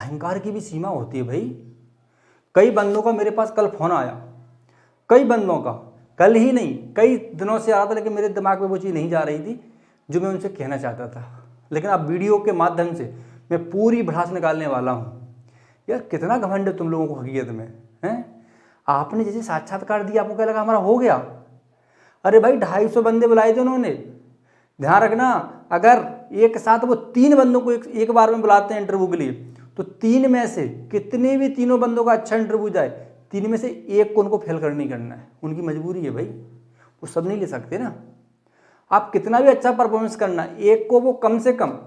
अहंकार की भी सीमा होती है भाई। कई बंदों का मेरे पास कल फोन आया, कई बंदों का, कल ही नहीं कई दिनों से आ रहा था, लेकिन मेरे दिमाग में वो चीज़ नहीं जा रही थी जो मैं उनसे कहना चाहता था। लेकिन अब वीडियो के माध्यम से मैं पूरी भड़ास निकालने वाला हूँ। यार कितना घमंड है तुम लोगों को हकीकत में, हैं? आपने जैसे साक्षात्कार दिया, आपको क्या लगा हमारा हो गया? अरे भाई 250 बंदे बुलाए थे उन्होंने। ध्यान रखना, अगर एक साथ वो 3 बंदों को एक बार में बुलाते हैं इंटरव्यू के लिए, तो 3 में से कितने भी तीनों बंदों का अच्छा इंटरव्यू जाए, 3 में से एक को उनको फेल करना ही करना है। उनकी मजबूरी है भाई, वो सब नहीं ले सकते ना। आप कितना भी अच्छा परफॉर्मेंस करना, एक को वो कम से कम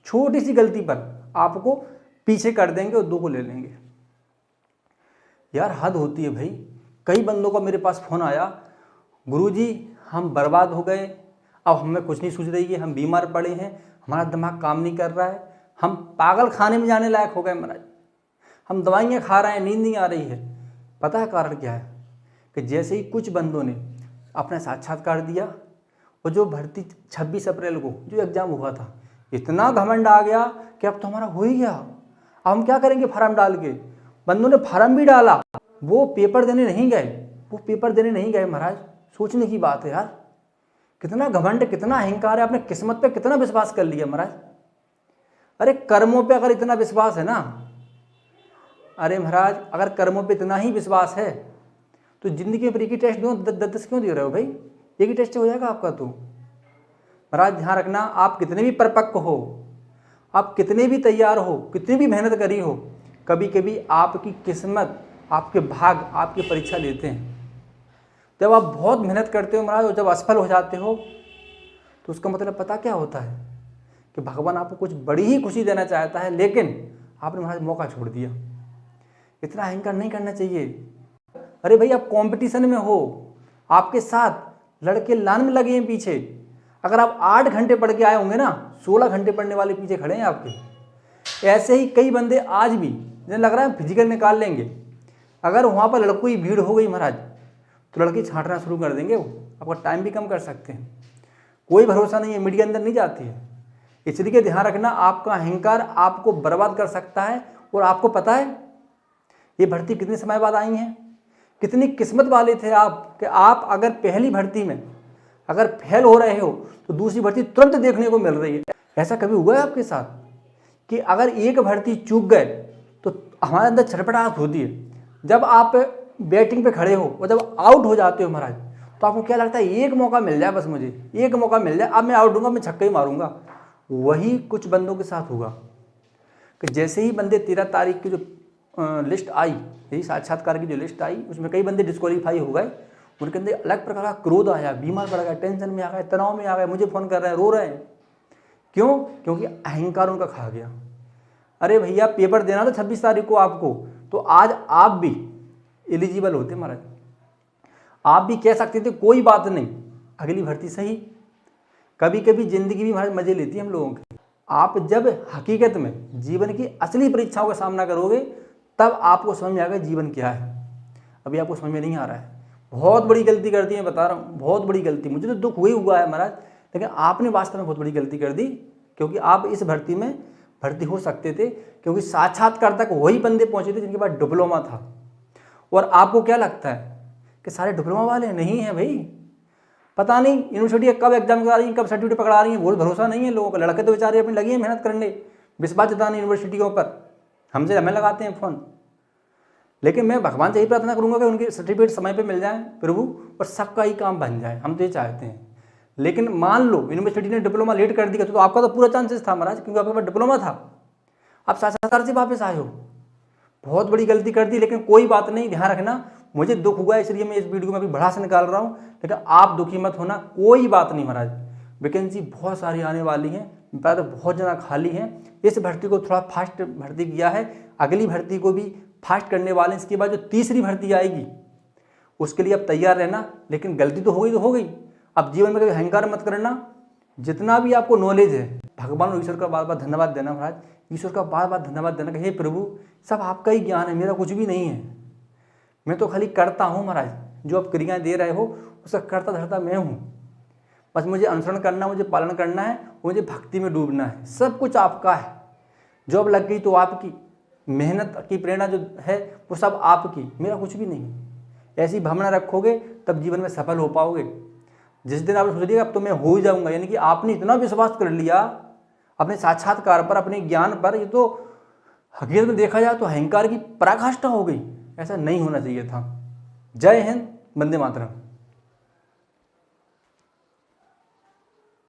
छोटी सी गलती पर आपको पीछे कर देंगे और 2 को ले लेंगे। यार हद होती है भाई। कई बंदों का मेरे पास फ़ोन आया, गुरुजी हम बर्बाद हो गए, अब हमें कुछ नहीं सूझ रही है, हम बीमार पड़े हैं, हमारा दिमाग काम नहीं कर रहा है, हम पागल खाने में जाने लायक हो गए महाराज, हम दवाइयाँ खा रहे हैं, नींद नहीं आ रही है। पता है कारण क्या है? कि जैसे ही कुछ बंदों ने अपना साक्षात्कार दिया और जो भर्ती 26 अप्रैल को जो एग्ज़ाम हुआ था, इतना घमंड आ गया कि अब तो हमारा हो ही गया, अब हम क्या करेंगे फार्म डाल के। बंदों ने फार्म भी डाला, वो पेपर देने नहीं गए, महाराज। सोचने की बात है यार, कितना घमंड, कितना अहंकार है, आपने किस्मत पे कितना विश्वास कर लिया महाराज। अरे कर्मों पे अगर इतना विश्वास है ना, अरे महाराज अगर कर्मों पे इतना ही विश्वास है तो जिंदगी में एक ही टेस्ट दो, 10 क्यों दे रहे हो भाई? एक ही टेस्ट हो जाएगा आपका तो। महाराज ध्यान रखना, आप कितने भी परिपक्व हो, आप कितने भी तैयार हो, कितनी भी मेहनत करी हो, कभी कभी आपकी किस्मत, आपके भाग आपकी परीक्षा लेते हैं। जब आप बहुत मेहनत करते हो महाराज और जब असफल हो जाते हो, तो उसका मतलब पता क्या होता है? कि भगवान आपको कुछ बड़ी ही खुशी देना चाहता है, लेकिन आपने महाराज मौका छोड़ दिया। इतना अहंकार नहीं करना चाहिए। अरे भाई आप कंपटीशन में हो, आपके साथ लड़के लाइन में लगे हैं पीछे, अगर आप 8 घंटे पढ़ के आए होंगे ना, 16 घंटे पढ़ने वाले पीछे खड़े हैं आपके। ऐसे ही कई बंदे आज भी, जिन्हें लग रहा है फिजिकल निकाल लेंगे, अगर वहाँ पर लड़कों की भीड़ हो गई महाराज, तो लड़के छांटना शुरू कर देंगे, वो आपका टाइम भी कम कर सकते हैं। कोई भरोसा नहीं है, मीडिया अंदर नहीं जाती है। इसलिए ध्यान रखना, आपका अहंकार आपको बर्बाद कर सकता है। और आपको पता है ये भर्ती कितने समय बाद आई है? कितनी किस्मत वाले थे आप कि आप अगर पहली भर्ती में अगर फेल हो रहे हो तो दूसरी भर्ती तुरंत देखने को मिल रही है। ऐसा कभी हुआ है आपके साथ कि अगर एक भर्ती चूक गए तो हमारे अंदर छटपटाहट होती है? जब आप बैटिंग पे खड़े हो और जब आउट हो जाते हो महाराज, तो आपको क्या लगता है? एक मौका मिल जाए, बस मुझे एक मौका मिल जाए, अब मैं आउट दूंगा, मैं छक्का ही मारूंगा। वही कुछ बंदों के साथ होगा कि जैसे ही बंदे 13 तारीख की जो लिस्ट आई, यही साक्षात्कार की जो लिस्ट आई, उसमें कई बंदे डिस्क्वालीफाई हो गए। उनके अंदर अलग प्रकार का क्रोध आया, बीमार पड़ गया, टेंशन में आ गए, तनाव में आ गए, मुझे फ़ोन कर रहे हैं, रो रहे हैं। क्यों? क्योंकि अहंकार उनका खा गया। अरे भैया पेपर देना था 26 तारीख को आपको, तो आज आप भी एलिजिबल होते महाराज, आप भी कह सकते थे कोई बात नहीं, अगली भर्ती सही। कभी कभी जिंदगी भी महाराज मजे लेती है हम लोगों की। आप जब हकीकत में जीवन की असली परीक्षाओं का सामना करोगे, तब आपको समझ में आएगा जीवन क्या है। अभी आपको समझ में नहीं आ रहा है। बहुत बड़ी गलती कर दी है, बता रहा हूँ, बहुत बड़ी गलती। मुझे तो दुख हुआ है महाराज, लेकिन आपने वास्तव में बहुत बड़ी गलती कर दी, क्योंकि आप इस भर्ती में भर्ती हो सकते थे, क्योंकि साक्षात्कार तक वही बंदे पहुंचे थे जिनके पास डिप्लोमा था। और आपको क्या लगता है कि सारे डिप्लोमा वाले? नहीं है भाई। पता नहीं यूनिवर्सिटी कब एग्जाम करा रही है, कब सर्टिफिकेट पकड़ा रही है, बहुत भरोसा नहीं है लोगों का। लड़के तो बेचारे अपनी लगी हैं मेहनत करने, विश्वास जताने यूनिवर्सिटियों पर, हमें लगाते हैं फ़ोन। लेकिन मैं भगवान से यही प्रार्थना करूंगा कि उनके सर्टिफिकेट समय पे मिल जाए प्रभु, और सबका ही काम बन जाए, हम तो ये चाहते हैं। लेकिन मान लो यूनिवर्सिटी ने डिप्लोमा लेट कर दिया, तो आपका तो पूरा चांसेस था महाराज, क्योंकि आपके पास डिप्लोमा था। आप साक्षात्कार से वापस आए हो, बहुत बड़ी गलती कर दी। लेकिन कोई बात नहीं, ध्यान रखना, मुझे दुख हुआ इसलिए मैं इस वीडियो में अभी भड़ास निकाल रहा हूँ, लेकिन आप दुखी मत होना, कोई बात नहीं महाराज। वैकेंसी बहुत सारी आने वाली हैं, तो बहुत ज़्यादा खाली हैं। इस भर्ती को थोड़ा फास्ट भर्ती किया है, अगली भर्ती को भी फास्ट करने वाले हैं। इसके बाद जो तीसरी भर्ती आएगी उसके लिए अब तैयार रहना। लेकिन गलती तो हो गई। अब जीवन में कभी अहंकार मत करना। जितना भी आपको नॉलेज है, भगवान और ईश्वर का बार बार धन्यवाद देना महाराज, ईश्वर का बार बार धन्यवाद देना कि हे प्रभु, सब आपका ही ज्ञान है, मेरा कुछ भी नहीं है। मैं तो खाली करता हूँ महाराज, जो आप क्रियाएं दे रहे हो उसका करता धरता मैं हूँ। बस मुझे अनुसरण करना, मुझे पालन करना है, मुझे भक्ति में डूबना है। सब कुछ आपका है, जॉब लग गई तो आपकी, मेहनत की प्रेरणा जो है वो सब आपकी, मेरा कुछ भी नहीं। ऐसी भावना रखोगे तब जीवन में सफल हो पाओगे। जिस दिन आप सोचिएगा अब तो मैं हो ही जाऊंगा, यानी कि आपने इतना विश्वास कर लिया अपने साक्षात्कार पर, अपने ज्ञान पर, ये तो हकीकत में देखा जाए तो अहंकार की पराकाष्ठा हो गई। ऐसा नहीं होना चाहिए था। जय हिंद, वंदे मातरम।